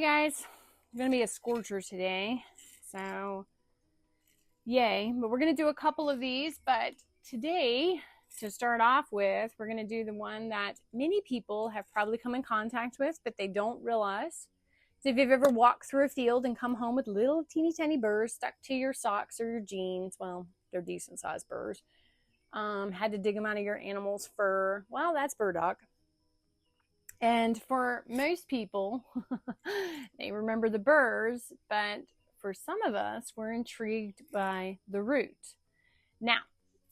guys, it's gonna be a scorcher today, so yay. But we're gonna do a couple of these, but today, to start off with, we're gonna do the one that many people have probably come in contact with, but they don't realize. So if you've ever walked through a field and come home with little teeny tiny burrs stuck to your socks or your jeans, well, they're decent sized burrs, had to dig them out of your animal's fur, well, that's burdock. And for most people, they remember the burrs, but for some of us, we're intrigued by the root. Now,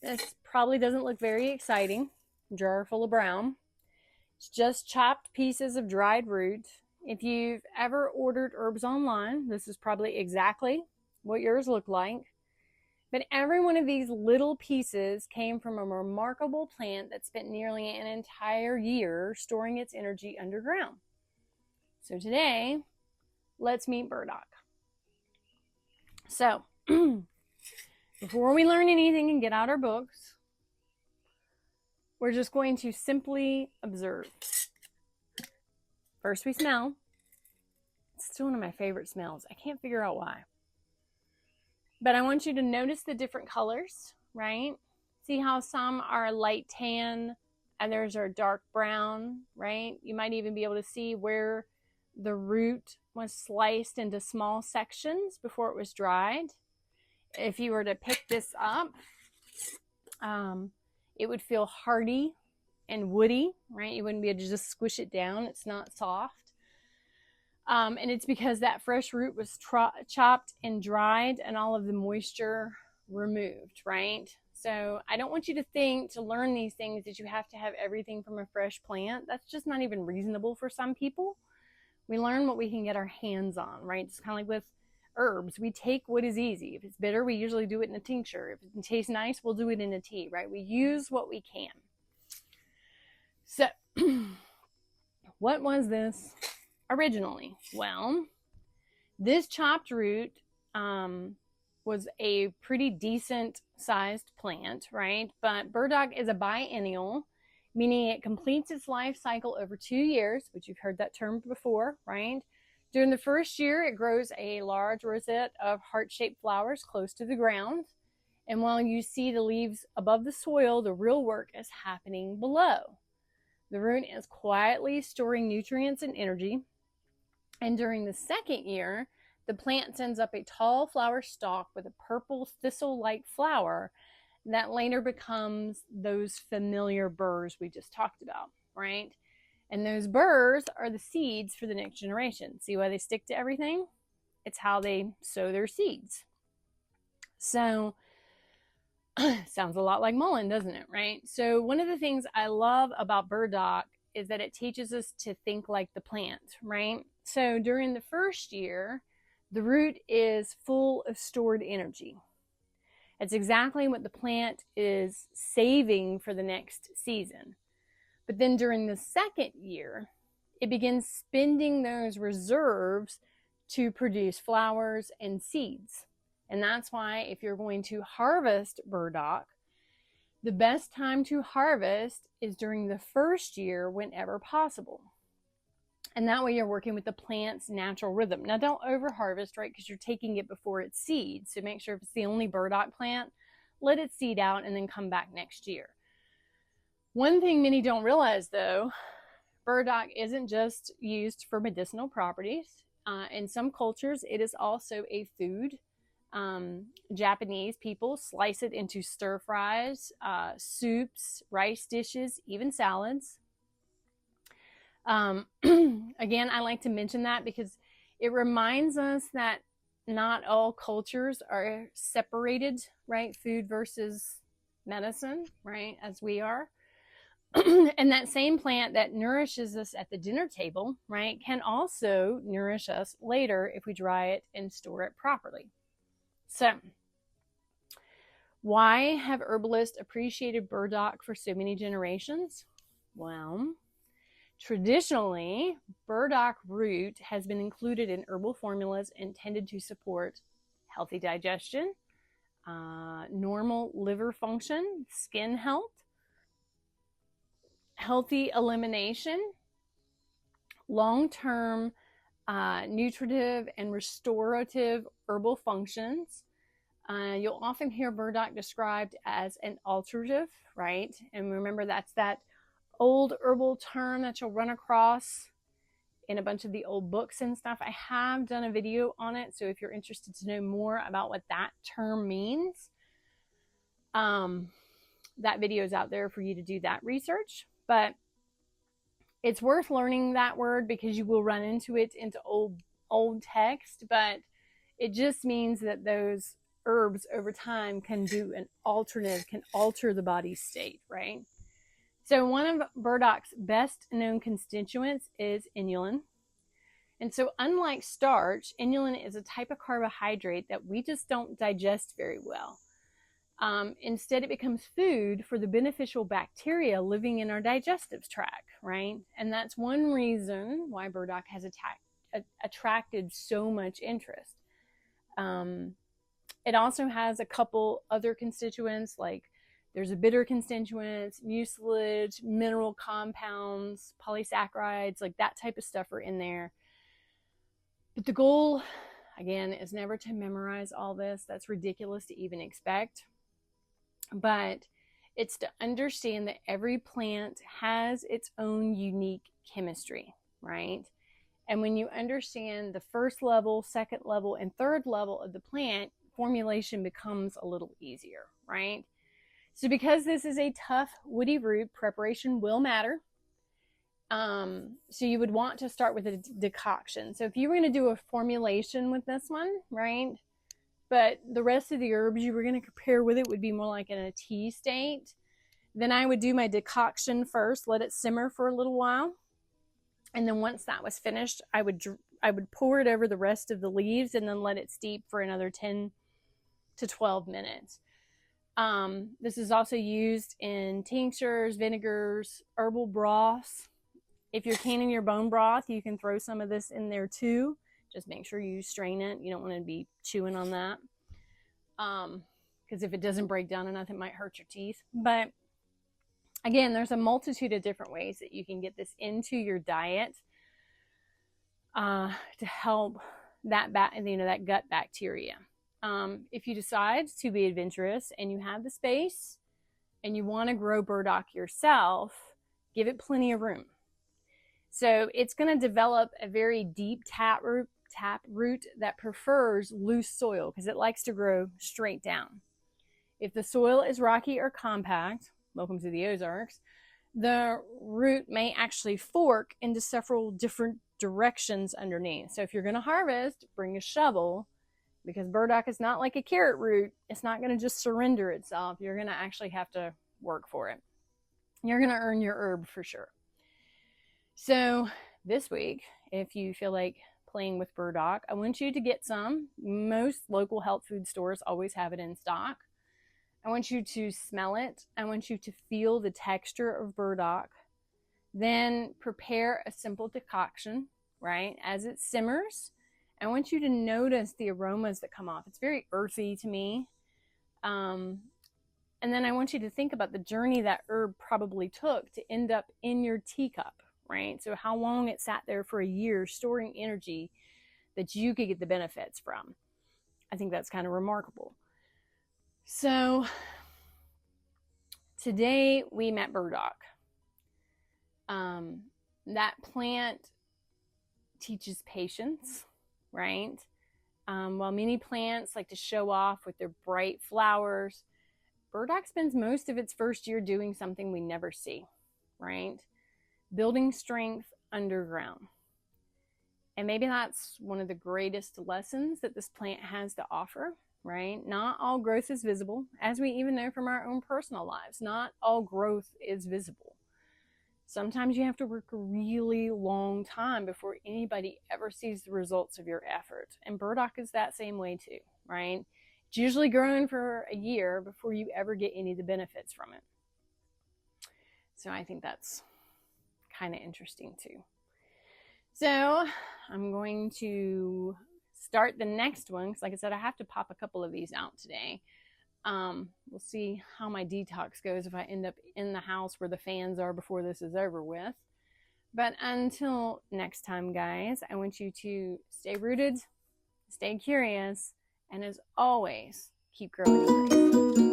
this probably doesn't look very exciting, jar full of brown. It's just chopped pieces of dried root. If you've ever ordered herbs online, this is probably exactly what yours look like. But every one of these little pieces came from a remarkable plant that spent nearly an entire year storing its energy underground. So today, let's meet burdock. So, before we learn anything and get out our books, we're just going to simply observe. First we smell. It's still one of my favorite smells. I can't figure out why. But I want you to notice the different colors, right? See how some are light tan, others are dark brown, right? You might even be able to see where the root was sliced into small sections before it was dried. If you were to pick this up, it would feel hardy and woody, right? You wouldn't be able to just squish it down. It's not soft. And it's because that fresh root was chopped and dried and all of the moisture removed, right? So I don't want you to think to learn these things that you have to have everything from a fresh plant. That's just not even reasonable for some people. We learn what we can get our hands on, right? It's kind of like with herbs. We take what is easy. If it's bitter, we usually do it in a tincture. If it tastes nice, we'll do it in a tea, right? We use what we can. So what was this originally? Well, this chopped root was a pretty decent sized plant, right? But burdock is a biennial, meaning it completes its life cycle over 2 years, which you've heard that term before, right? During the first year, it grows a large rosette of heart-shaped flowers close to the ground. And while you see the leaves above the soil, the real work is happening below. The root is quietly storing nutrients and energy. And during the second year, the plant sends up a tall flower stalk with a purple thistle-like flower that later becomes those familiar burrs we just talked about, right? And those burrs are the seeds for the next generation. See why they stick to everything? It's how they sow their seeds. So, sounds a lot like mullein, doesn't it, right? So one of the things I love about burdock is that it teaches us to think like the plant, right? So during the first year, the root is full of stored energy. It's exactly what the plant is saving for the next season. But then during the second year, it begins spending those reserves to produce flowers and seeds. And that's why if you're going to harvest burdock, the best time to harvest is during the first year whenever possible. And that way you're working with the plant's natural rhythm. Now don't over harvest, right? Because you're taking it before it seeds. So make sure if it's the only burdock plant, let it seed out and then come back next year. One thing many don't realize though, burdock isn't just used for medicinal properties. In some cultures, it is also a food. Japanese people slice it into stir fries, soups, rice dishes, even salads. Again, I like to mention that because it reminds us that not all cultures are separated, right? Food versus medicine, right? As we are. And that same plant that nourishes us at the dinner table, right, can also nourish us later if we dry it and store it properly. So, why have herbalists appreciated burdock for so many generations? Well, traditionally, burdock root has been included in herbal formulas intended to support healthy digestion, normal liver function, skin health, healthy elimination, long-term nutritive and restorative herbal functions. You'll often hear burdock described as an alterative, right? And remember, that's that old herbal term that you'll run across in a bunch of the old books and stuff. I have done a video on it, so if you're interested to know more about what that term means, that video is out there for you to do that research. But it's worth learning that word because you will run into it into old text, but it just means that those herbs over time can do an alternative, can alter the body's state, right? So one of burdock's best known constituents is inulin. And so unlike starch, inulin is a type of carbohydrate that we just don't digest very well. Instead, it becomes food for the beneficial bacteria living in our digestive tract, right? And that's one reason why burdock has attracted so much interest. It also has a couple other constituents, like there's a bitter constituents, mucilage, mineral compounds, polysaccharides, like that type of stuff are in there. But the goal, again, is never to memorize all this. That's ridiculous to even expect. But it's to understand that every plant has its own unique chemistry, right? And when you understand the first level, second level, and third level of the plant, formulation becomes a little easier, right? So because this is a tough, woody root, preparation will matter. So you would want to start with a decoction. So if you were going to do a formulation with this one, right? But the rest of the herbs you were going to prepare with it would be more like in a tea state. Then I would do my decoction first, let it simmer for a little while. And then once that was finished, I would pour it over the rest of the leaves and then let it steep for another 10 to 12 minutes. This is also used in tinctures, vinegars, herbal broths. If you're canning your bone broth, you can throw some of this in there too. Just make sure you strain it. You don't want to be chewing on that. Because if it doesn't break down enough, it might hurt your teeth. But again, there's a multitude of different ways that you can get this into your diet to help that gut bacteria. If you decide to be adventurous and you have the space and you want to grow burdock yourself, give it plenty of room. So it's going to develop a very deep tap root that prefers loose soil because it likes to grow straight down. If the soil is rocky or compact, welcome to the Ozarks, the root may actually fork into several different directions underneath. So if you're going to harvest, bring a shovel, because burdock is not like a carrot root. It's not going to just surrender itself. You're going to actually have to work for it. You're going to earn your herb for sure. So this week, if you feel like playing with burdock, I want you to get some. Most local health food stores always have it in stock. I want you to smell it. I want you to feel the texture of burdock. Then prepare a simple decoction, right? As it simmers, I want you to notice the aromas that come off. It's very earthy to me. And then I want you to think about the journey that herb probably took to end up in your teacup, right? So how long it sat there for a year storing energy that you could get the benefits from. I think that's kind of remarkable. So today we met burdock. That plant teaches patience, right? While many plants like to show off with their bright flowers, burdock spends most of its first year doing something we never see, right? Building strength underground. And maybe that's one of the greatest lessons that this plant has to offer, right? Not all growth is visible, as we even know from our own personal lives. Not all growth is visible. Sometimes you have to work a really long time before anybody ever sees the results of your effort. And burdock is that same way too, right? It's usually growing for a year before you ever get any of the benefits from it. So I think that's kind of interesting too. So I'm going to start the next one because, like I said, I have to pop a couple of these out today. We'll see how my detox goes if I end up in the house where the fans are before this is over with. But until next time, guys, I want you to stay rooted, stay curious, and as always, keep growing in grace.